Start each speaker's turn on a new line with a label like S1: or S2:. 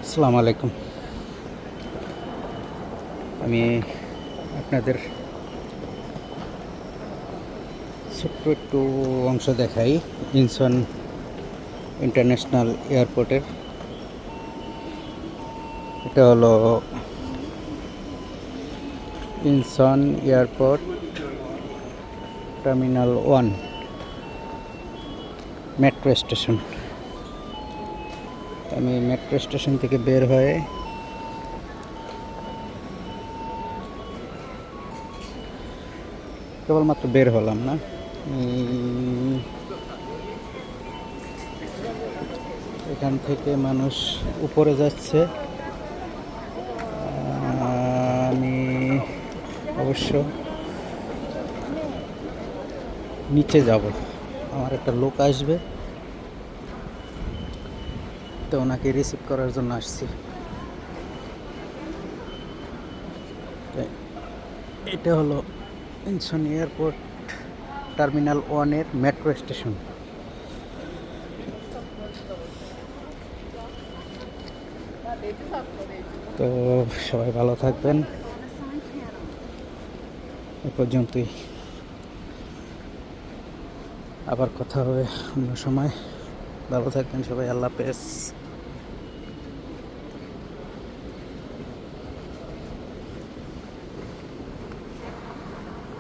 S1: আসসালামু আলাইকুম। আমি আপনাদের ছোট্ট একটু অংশ দেখাই ইনচন ইন্টারন্যাশনাল এয়ারপোর্টের। এটা হলো Incheon airport terminal 1 metro station. আমি মেট্রো স্টেশন থেকে বের হয়ে কেবলমাত্র বের হলাম না, এখান থেকে মানুষ উপরে যাচ্ছে। আমি অবশ্য নিচে যাব, আমার একটা লোক আসবে, তো ওনাকে রিসিভ করার জন্য আসছি। এটা হলো ইনচন এয়ারপোর্ট টার্মিনাল 1-এর মেট্রো স্টেশন। তো সবাই ভালো থাকবেন, এ পর্যন্তই। আবার কথা হবে অন্য সময়। ভালো থাকবেন সবাই, আল্লাহ হাফেজ।